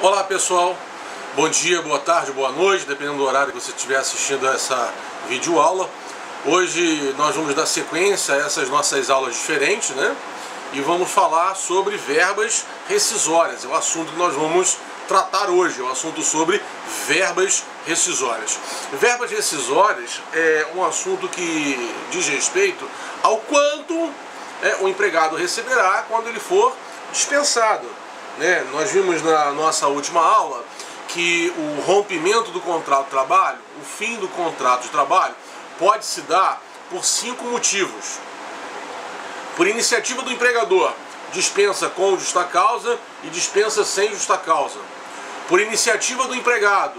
Olá pessoal, bom dia, boa tarde, boa noite, dependendo do horário que você estiver assistindo a essa videoaula. Hoje nós vamos dar sequência a essas nossas aulas diferentes, né? E vamos falar sobre verbas rescisórias, é o assunto que nós vamos tratar hoje, é o assunto sobre verbas rescisórias. Verbas rescisórias é um assunto que diz respeito ao quanto o empregado receberá quando ele for dispensado. Nós vimos na nossa última aula que o rompimento do contrato de trabalho, o fim do contrato de trabalho, pode se dar por 5 motivos. Por iniciativa do empregador, dispensa com justa causa e dispensa sem justa causa. Por iniciativa do empregado,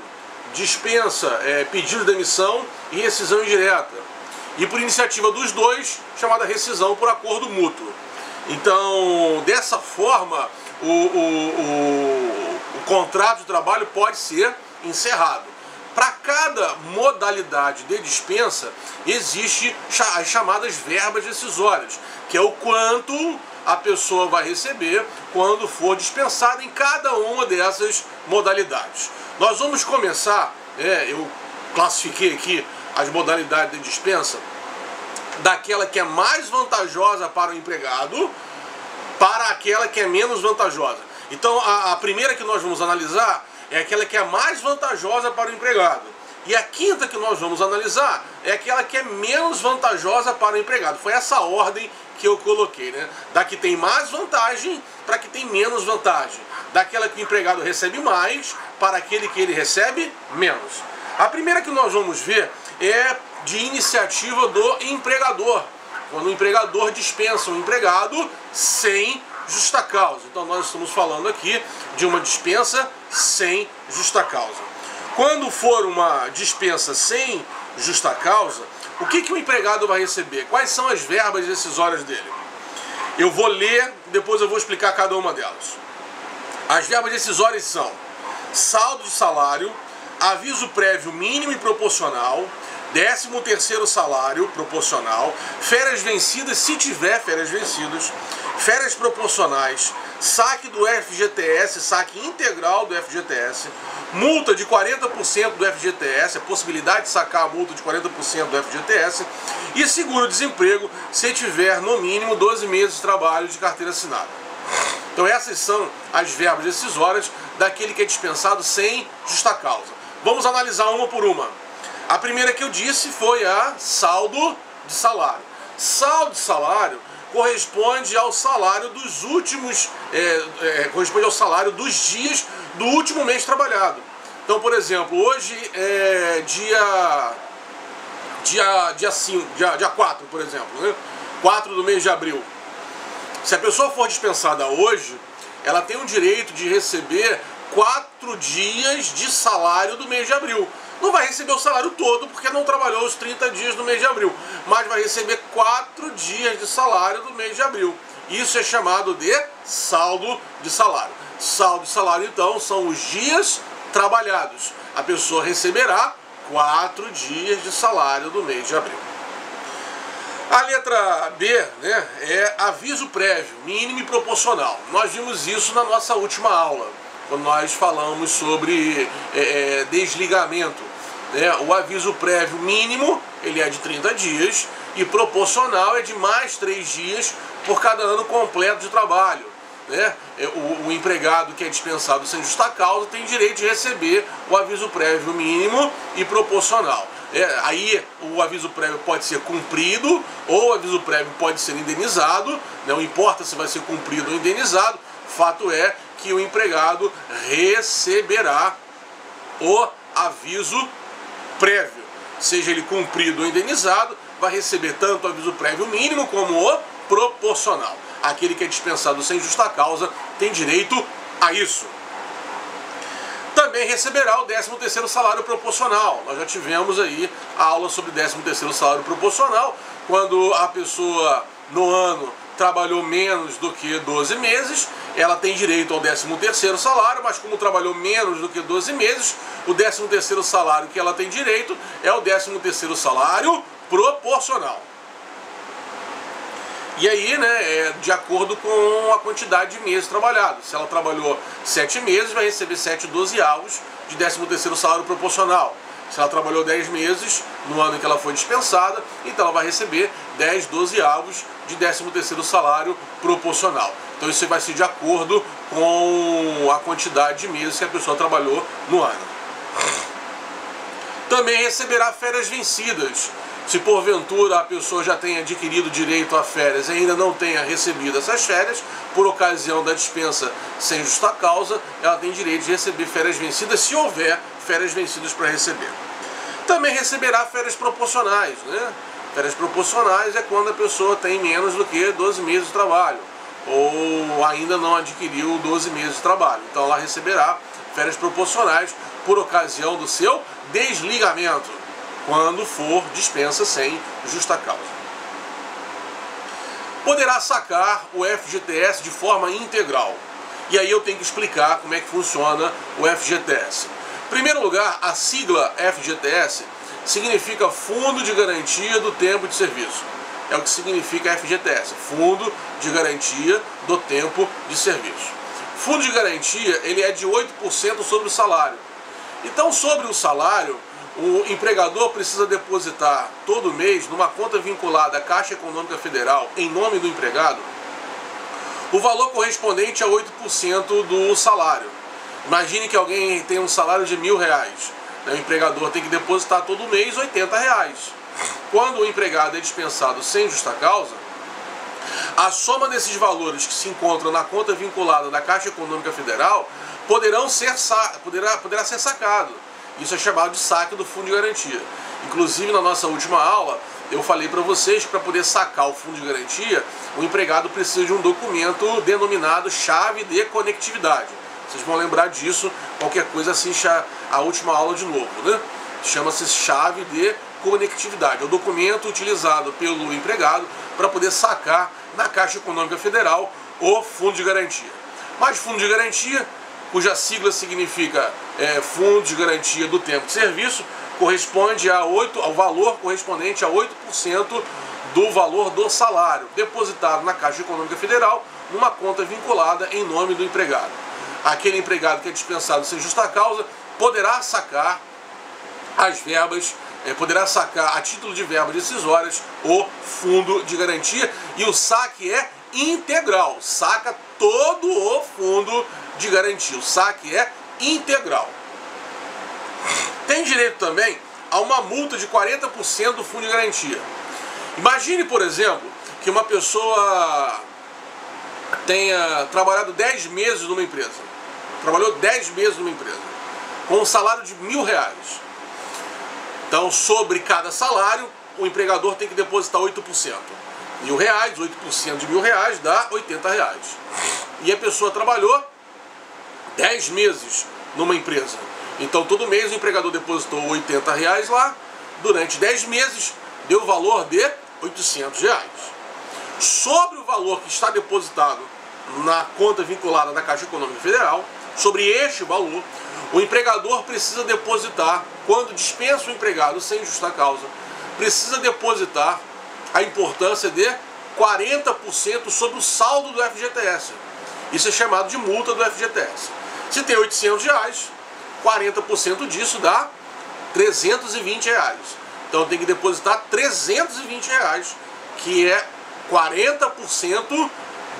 dispensa, pedido de demissão e rescisão indireta. E por iniciativa dos dois, chamada rescisão por acordo mútuo. Então, dessa forma, o contrato de trabalho pode ser encerrado. Para cada modalidade de dispensa, existe as chamadas verbas rescisórias, que é o quanto a pessoa vai receber quando for dispensada em cada uma dessas modalidades. Nós vamos começar, eu classifiquei aqui as modalidades de dispensa, daquela que é mais vantajosa para o empregado para aquela que é menos vantajosa. Então a primeira que nós vamos analisar é aquela que é mais vantajosa para o empregado. E a quinta que nós vamos analisar é aquela que é menos vantajosa para o empregado. Foi essa ordem que eu coloquei, né? Da que tem mais vantagem para que tem menos vantagem. Daquela que o empregado recebe mais para aquele que ele recebe menos. A primeira que nós vamos ver é de iniciativa do empregador. Quando o empregador dispensa um empregado sem justa causa. Então nós estamos falando aqui de uma dispensa sem justa causa. Quando for uma dispensa sem justa causa, o que o empregado vai receber? Quais são as verbas rescisórias dele? Eu vou ler, depois eu vou explicar cada uma delas. As verbas rescisórias são saldo de salário, aviso prévio mínimo e proporcional, 13º salário proporcional, férias vencidas, se tiver férias vencidas, férias proporcionais, saque do FGTS, saque integral do FGTS, multa de 40% do FGTS, a possibilidade de sacar a multa de 40% do FGTS, e seguro-desemprego se tiver no mínimo 12 meses de trabalho de carteira assinada. Então essas são as verbas rescisórias daquele que é dispensado sem justa causa. Vamos analisar uma por uma. A primeira que eu disse foi a saldo de salário. Saldo de salário corresponde ao salário dos últimos, corresponde ao salário dos dias do último mês trabalhado. Então, por exemplo, hoje é dia 4, por exemplo, né? 4 do mês de abril. Se a pessoa for dispensada hoje, ela tem o direito de receber 4 dias de salário do mês de abril. Não vai receber o salário todo porque não trabalhou os 30 dias do mês de abril, mas vai receber 4 dias de salário do mês de abril. Isso é chamado de saldo de salário. Saldo de salário, então, são os dias trabalhados. A pessoa receberá 4 dias de salário do mês de abril. A letra B, é aviso prévio, mínimo e proporcional. Nós vimos isso na nossa última aula, quando nós falamos sobre desligamento. O aviso prévio mínimo, ele é de 30 dias e proporcional é de mais 3 dias por cada ano completo de trabalho. O empregado que é dispensado sem justa causa tem direito de receber o aviso prévio mínimo e proporcional. Aí o aviso prévio pode ser cumprido ou o aviso prévio pode ser indenizado, não importa se vai ser cumprido ou indenizado, fato é que o empregado receberá o aviso prévio. Seja ele cumprido ou indenizado, vai receber tanto o aviso prévio mínimo como o proporcional. Aquele que é dispensado sem justa causa tem direito a isso. Também receberá o 13º salário proporcional. Nós já tivemos aí a aula sobre 13º salário proporcional, quando a pessoa no ano trabalhou menos do que 12 meses, ela tem direito ao 13º salário, mas como trabalhou menos do que 12 meses, o 13º salário que ela tem direito é o 13º salário proporcional. E aí, né, é de acordo com a quantidade de meses trabalhados. Se ela trabalhou 7 meses, vai receber 7 dozeavos de 13º salário proporcional. Se ela trabalhou 10 meses no ano em que ela foi dispensada, então ela vai receber 10 dozeavos de 13º salário proporcional. Então isso vai ser de acordo com a quantidade de meses que a pessoa trabalhou no ano. Também receberá férias vencidas. Se porventura a pessoa já tenha adquirido direito a férias e ainda não tenha recebido essas férias, por ocasião da dispensa sem justa causa, ela tem direito de receber férias vencidas, se houver férias vencidas para receber. Também receberá férias proporcionais, né? Férias proporcionais é quando a pessoa tem menos do que 12 meses de trabalho, ou ainda não adquiriu 12 meses de trabalho. Então ela receberá férias proporcionais por ocasião do seu desligamento, quando for dispensa sem justa causa. Poderá sacar o FGTS de forma integral. E aí eu tenho que explicar como é que funciona o FGTS. Em primeiro lugar, a sigla FGTS significa Fundo de Garantia do Tempo de Serviço. É o que significa FGTS, Fundo de Garantia do Tempo de Serviço. Fundo de garantia, ele é de 8% sobre o salário. Então, sobre o salário, o empregador precisa depositar todo mês numa conta vinculada à Caixa Econômica Federal, em nome do empregado, o valor correspondente a 8% do salário. Imagine que alguém tem um salário de R$1.000. O empregador tem que depositar todo mês R$80. Quando o empregado é dispensado sem justa causa, a soma desses valores que se encontram na conta vinculada da Caixa Econômica Federal poderá ser sacado. Isso é chamado de saque do Fundo de Garantia. Inclusive, na nossa última aula, eu falei para vocês que para poder sacar o Fundo de Garantia, o empregado precisa de um documento denominado chave de conectividade. Vocês vão lembrar disso, qualquer coisa assiste a última aula de novo, né? Chama-se chave de conectividade. É o documento utilizado pelo empregado para poder sacar na Caixa Econômica Federal o Fundo de Garantia. Mas Fundo de Garantia, cuja sigla significa Fundo de Garantia do Tempo de Serviço, corresponde ao valor correspondente a 8% do valor do salário, depositado na Caixa Econômica Federal, numa conta vinculada em nome do empregado. Aquele empregado que é dispensado sem justa causa poderá sacar as verbas, poderá sacar a título de verbas decisórias o Fundo de Garantia, e o saque é integral, saca todo o Fundo de Garantia, o saque é integral. Tem direito também a uma multa de 40% do Fundo de Garantia. Imagine, por exemplo, que uma pessoa tenha trabalhado 10 meses numa empresa, trabalhou 10 meses numa empresa, com um salário de R$1.000. Então, sobre cada salário, o empregador tem que depositar 8%. R$1.000, 8% de R$1.000 dá R$80. E a pessoa trabalhou 10 meses numa empresa. Então, todo mês o empregador depositou R$80 lá, durante 10 meses, deu o valor de R$800. Sobre o valor que está depositado na conta vinculada da Caixa Econômica Federal, sobre este valor, o empregador precisa depositar, quando dispensa o empregado sem justa causa, precisa depositar a importância de 40% sobre o saldo do FGTS. Isso é chamado de multa do FGTS. Se tem R$800, 40% disso dá R$320. Então tem que depositar R$320, que é 40%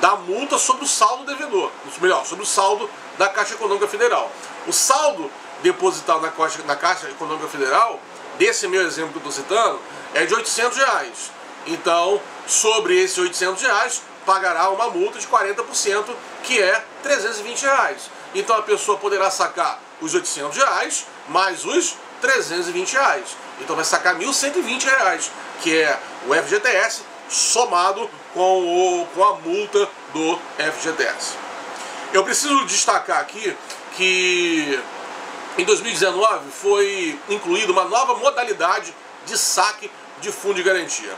da multa sobre o saldo devedor, melhor, sobre o saldo da Caixa Econômica Federal. O saldo depositado na Caixa Econômica Federal, desse meu exemplo que eu estou citando, é de R$800. Então, sobre esses R$800, pagará uma multa de 40%, que é R$320. Então a pessoa poderá sacar os R$800 mais os R$320. Então vai sacar R$1.120, que é o FGTS somado com a multa do FGTS. Eu preciso destacar aqui que em 2019 foi incluída uma nova modalidade de saque de fundo de garantia.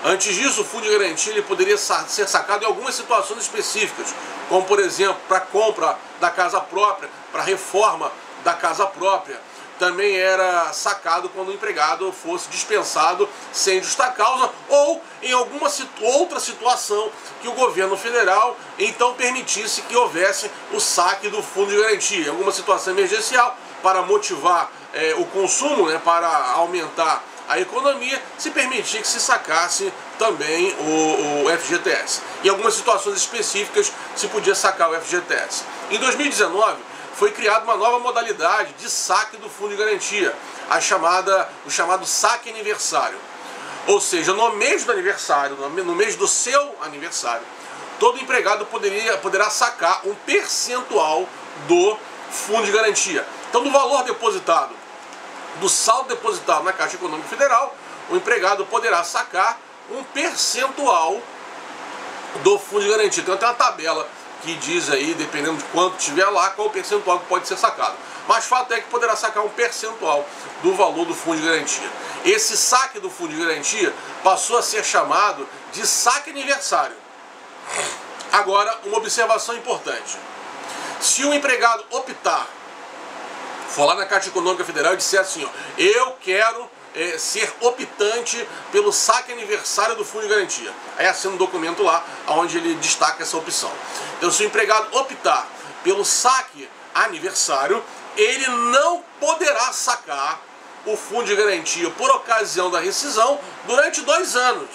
Antes disso, o fundo de garantia ele poderia ser sacado em algumas situações específicas, como por exemplo, para compra da casa própria, para reforma da casa própria, também era sacado quando o empregado fosse dispensado sem justa causa ou em alguma outra situação que o governo federal então permitisse que houvesse o saque do fundo de garantia, em alguma situação emergencial para motivar o consumo, né, para aumentar a economia, se permitia que se sacasse também o FGTS. Em algumas situações específicas se podia sacar o FGTS. Em 2019 foi criada uma nova modalidade de saque do fundo de garantia, o chamado saque aniversário. Ou seja, no mês do aniversário, no mês do seu aniversário, todo empregado poderá sacar um percentual do fundo de garantia. Então, do valor depositado, do saldo depositado na Caixa Econômica Federal, o empregado poderá sacar um percentual do fundo de garantia. Então tem uma tabela que diz aí, dependendo de quanto tiver lá, qual o percentual que pode ser sacado. Mas fato é que poderá sacar um percentual do valor do fundo de garantia. Esse saque do fundo de garantia passou a ser chamado de saque aniversário. Agora, uma observação importante. Se o empregado optar, for lá na Caixa Econômica Federal e disser assim, ó, eu quero ser optante pelo saque aniversário do fundo de garantia. Aí assina um documento lá onde ele destaca essa opção. Então, se o empregado optar pelo saque aniversário, ele não poderá sacar o fundo de garantia por ocasião da rescisão durante 2 anos.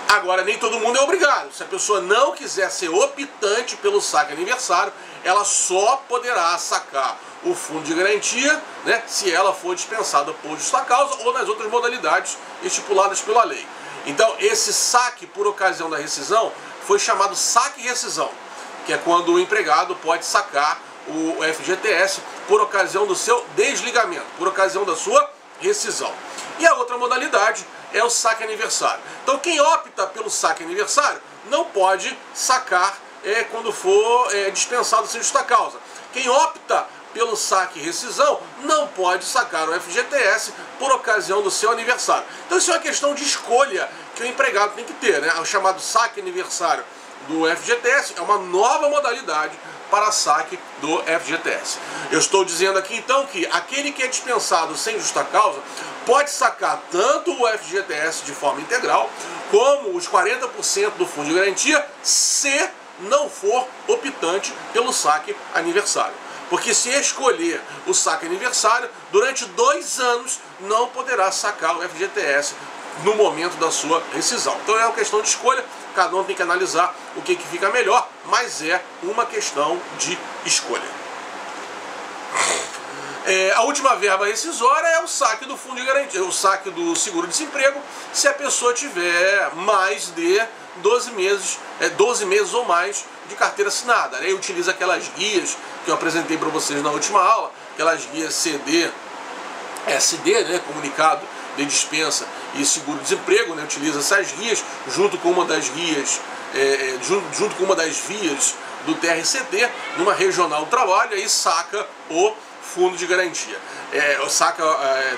Agora, nem todo mundo é obrigado. Se a pessoa não quiser ser optante pelo saque aniversário, ela só poderá sacar o fundo de garantia, né, se ela for dispensada por justa causa ou nas outras modalidades estipuladas pela lei. Então, esse saque por ocasião da rescisão foi chamado saque-rescisão, que é quando o empregado pode sacar o FGTS por ocasião do seu desligamento, por ocasião da sua rescisão. E a outra modalidade é o saque aniversário. Então, quem opta pelo saque aniversário não pode sacar quando for dispensado sem justa causa. Quem opta pelo saque e rescisão não pode sacar o FGTS por ocasião do seu aniversário. Então isso é uma questão de escolha que o empregado tem que ter, né? O chamado saque aniversário do FGTS é uma nova modalidade para saque do FGTS. Eu estou dizendo aqui então que aquele que é dispensado sem justa causa pode sacar tanto o FGTS de forma integral como os 40% do fundo de garantia se não for optante pelo saque aniversário. Porque se escolher o saque aniversário, durante 2 anos não poderá sacar o FGTS no momento da sua rescisão. Então é uma questão de escolha, cada um tem que analisar o que fica melhor, mas é uma questão de escolha. A última verba rescisória é o saque do fundo de garantia, o saque do seguro-desemprego, se a pessoa tiver mais de 12 meses ou mais de carteira assinada. Aí utiliza aquelas guias que eu apresentei para vocês na última aula, aquelas guias SD, né, comunicado de dispensa e seguro-desemprego, né, utiliza essas guias junto com uma das guias, junto com uma das vias do TRCT, numa regional do trabalho, aí saca o fundo de garantia, saca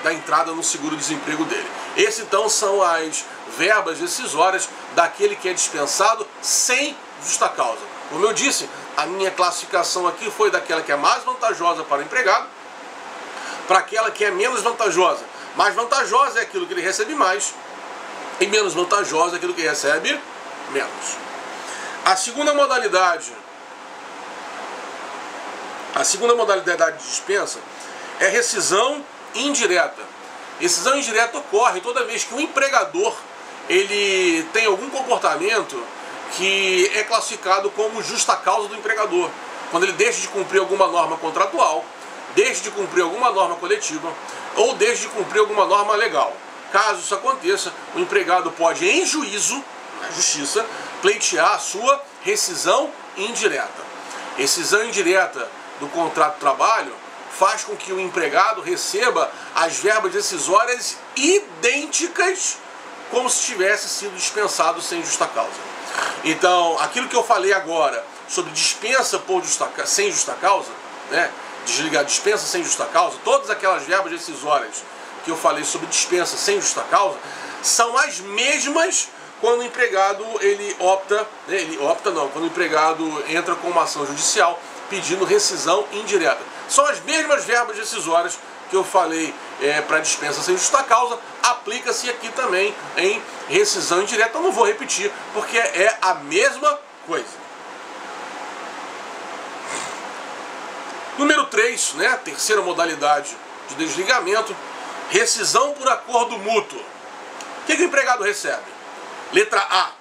da entrada no seguro-desemprego dele. Esse então são as verbas rescisórias daquele que é dispensado sem justa causa. Como eu disse, a minha classificação aqui foi daquela que é mais vantajosa para o empregado para aquela que é menos vantajosa. Mais vantajosa é aquilo que ele recebe mais e menos vantajosa é aquilo que recebe menos. A segunda modalidade de dispensa é rescisão indireta. Rescisão indireta ocorre toda vez que o empregador ele tem algum comportamento que é classificado como justa causa do empregador. Quando ele deixa de cumprir alguma norma contratual, deixa de cumprir alguma norma coletiva ou deixa de cumprir alguma norma legal. Caso isso aconteça, o empregado pode, em juízo, na justiça, pleitear a sua rescisão indireta. Rescisão indireta do contrato de trabalho faz com que o empregado receba as verbas rescisórias idênticas como se tivesse sido dispensado sem justa causa. Então, aquilo que eu falei agora sobre dispensa sem justa causa, né, dispensa sem justa causa, todas aquelas verbas rescisórias que eu falei sobre dispensa sem justa causa, são as mesmas quando o empregado quando o empregado entra com uma ação judicial pedindo rescisão indireta. São as mesmas verbas decisórias que eu falei para dispensa sem justa causa, aplica-se aqui também em rescisão indireta. Eu não vou repetir, porque é a mesma coisa. Número 3, né, terceira modalidade de desligamento, rescisão por acordo mútuo. O que o empregado recebe? Letra A,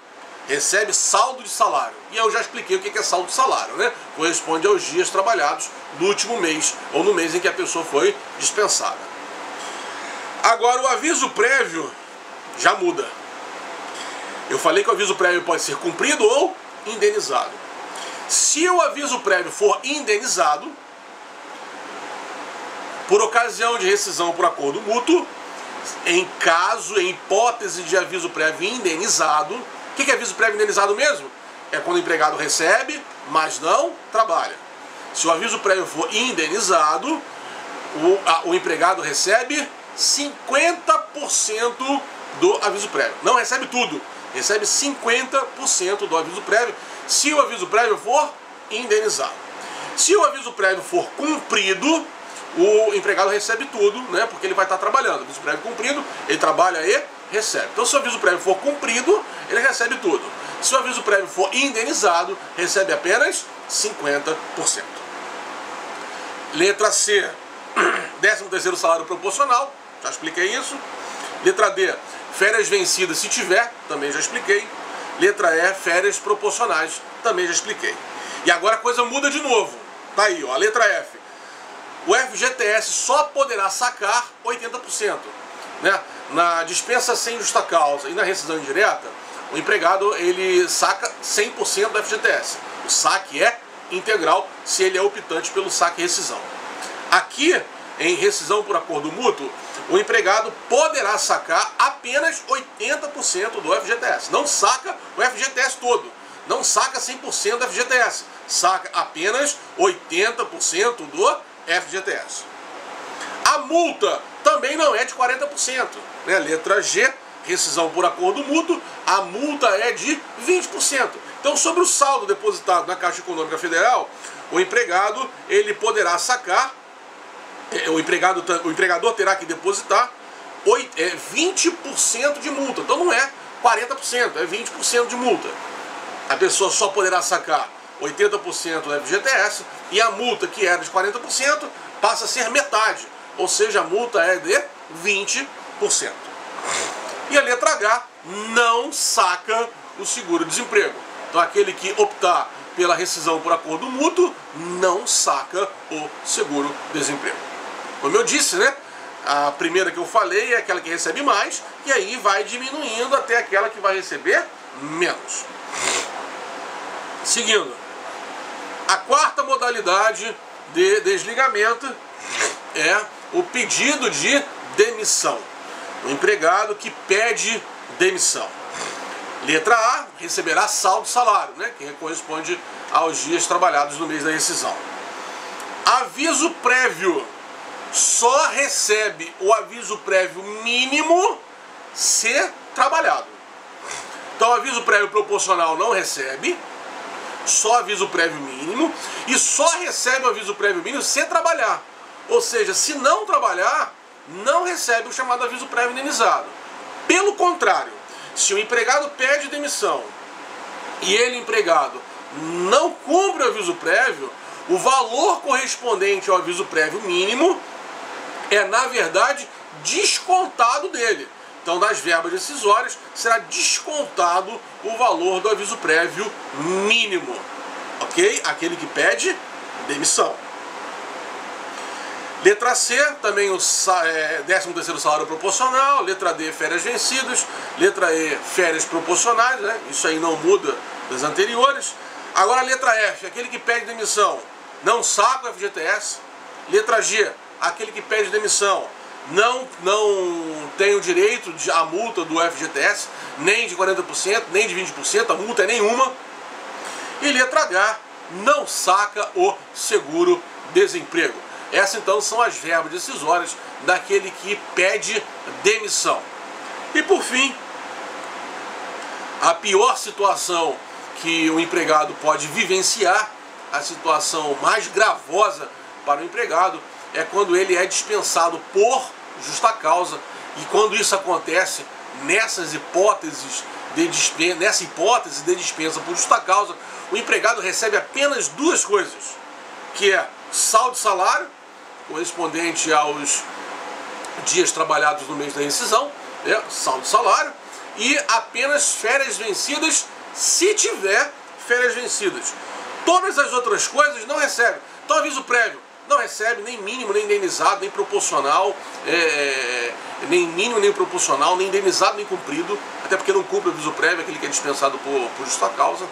recebe saldo de salário. E eu já expliquei o que é saldo de salário, né? Corresponde aos dias trabalhados do último mês ou no mês em que a pessoa foi dispensada. Agora, o aviso prévio já muda. Eu falei que o aviso prévio pode ser cumprido ou indenizado. Se o aviso prévio for indenizado, por ocasião de rescisão por acordo mútuo, em hipótese de aviso prévio indenizado. O que é aviso prévio indenizado mesmo? É quando o empregado recebe, mas não trabalha. Se o aviso prévio for indenizado, o empregado recebe 50% do aviso prévio. Não recebe tudo, recebe 50% do aviso prévio, se o aviso prévio for indenizado. Se o aviso prévio for cumprido, o empregado recebe tudo, né? Porque ele vai estar trabalhando. O aviso prévio cumprido, ele trabalha e recebe. Então, se o aviso prévio for cumprido, ele recebe tudo. Se o aviso prévio for indenizado, recebe apenas 50%. Letra C, 13º salário proporcional, já expliquei isso. Letra D, férias vencidas se tiver, também já expliquei. Letra E, férias proporcionais, também já expliquei. E agora a coisa muda de novo. Tá aí, ó, a letra F. O FGTS só poderá sacar 80%. Né? Na dispensa sem justa causa e na rescisão indireta, o empregado ele saca 100% do FGTS. O saque é integral se ele é optante pelo saque e rescisão. Aqui, em rescisão por acordo mútuo, o empregado poderá sacar apenas 80% do FGTS. Não saca o FGTS todo. Não saca 100% do FGTS. Saca apenas 80% do FGTS. A multa também não é de 40%. Né? Letra G, rescisão por acordo mútuo, a multa é de 20%. Então, sobre o saldo depositado na Caixa Econômica Federal, o empregado ele poderá sacar, o empregador terá que depositar 20% de multa. Então não é 40%, é 20% de multa. A pessoa só poderá sacar 80% do FGTS e a multa, que era de 40%, passa a ser metade, ou seja, a multa é de 20%. E a letra H não saca o seguro-desemprego. Então aquele que optar pela rescisão por acordo mútuo não saca o seguro-desemprego. Como eu disse, né? A primeira que eu falei é aquela que recebe mais, e aí vai diminuindo até aquela que vai receber menos. Seguindo. A quarta modalidade de desligamento é o pedido de demissão. O empregado que pede demissão. Letra A, receberá saldo de salário, né, que corresponde aos dias trabalhados no mês da rescisão. Aviso prévio. Só recebe o aviso prévio mínimo se trabalhado. Então, aviso prévio proporcional não recebe. Só aviso prévio mínimo, e só recebe o aviso prévio mínimo se trabalhar. Ou seja, se não trabalhar, não recebe o chamado aviso prévio indenizado. Pelo contrário, se o empregado pede demissão e ele, empregado, não cumpre o aviso prévio, o valor correspondente ao aviso prévio mínimo é, na verdade, descontado dele. Então, das verbas decisórias, será descontado o valor do aviso prévio mínimo. Ok? Aquele que pede demissão. Letra C, também o 13º salário proporcional. Letra D, férias vencidas. Letra E, férias proporcionais, né? Isso aí não muda das anteriores. Agora a letra F, aquele que pede demissão, não saca o FGTS. Letra G, aquele que pede demissão, não tem o direito à multa do FGTS, nem de 40%, nem de 20%, a multa é nenhuma. E letra H, não saca o seguro-desemprego. Essas então são as verbas decisórias daquele que pede demissão. E por fim, a pior situação que o empregado pode vivenciar, a situação mais gravosa para o empregado é quando ele é dispensado por justa causa, e quando isso acontece nessa hipótese de dispensa por justa causa, o empregado recebe apenas duas coisas, que é saldo de salário, correspondente aos dias trabalhados no mês da rescisão, saldo de salário, e apenas férias vencidas, se tiver férias vencidas. Todas as outras coisas não recebe. Então, aviso prévio, não recebe nem mínimo, nem indenizado, nem proporcional, nem mínimo, nem proporcional, nem indenizado, nem cumprido, até porque não cumpre o aviso prévio, aquele que é dispensado por justa causa.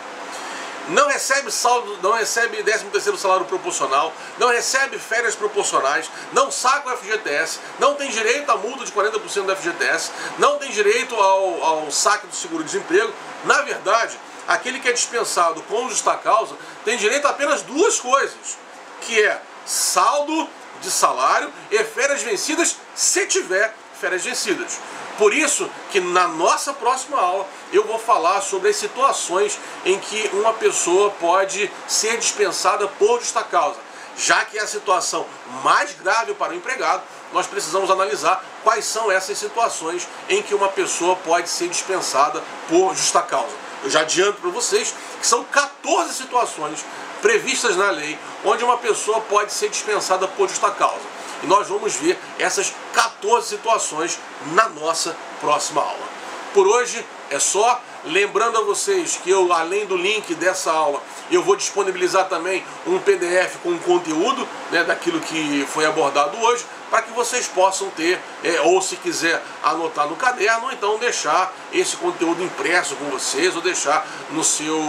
Não recebe saldo, não recebe 13º salário proporcional, não recebe férias proporcionais, não saca o FGTS, não tem direito à multa de 40% do FGTS, não tem direito ao saque do seguro-desemprego. Na verdade, aquele que é dispensado com justa causa tem direito a apenas duas coisas, que é saldo de salário e férias vencidas, se tiver férias vencidas. Por isso que na nossa próxima aula eu vou falar sobre as situações em que uma pessoa pode ser dispensada por justa causa. Já que é a situação mais grave para o empregado, nós precisamos analisar quais são essas situações em que uma pessoa pode ser dispensada por justa causa. Eu já adianto para vocês que são 14 situações previstas na lei onde uma pessoa pode ser dispensada por justa causa. E nós vamos ver essas 14 situações na nossa próxima aula. Por hoje é só. Lembrando a vocês que eu, além do link dessa aula, eu vou disponibilizar também um PDF com conteúdo, daquilo que foi abordado hoje, para que vocês possam ter, ou se quiser anotar no caderno, ou então deixar esse conteúdo impresso com vocês, ou deixar no seu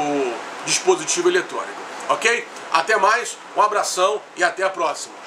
dispositivo eletrônico. Ok? Até mais, um abração e até a próxima.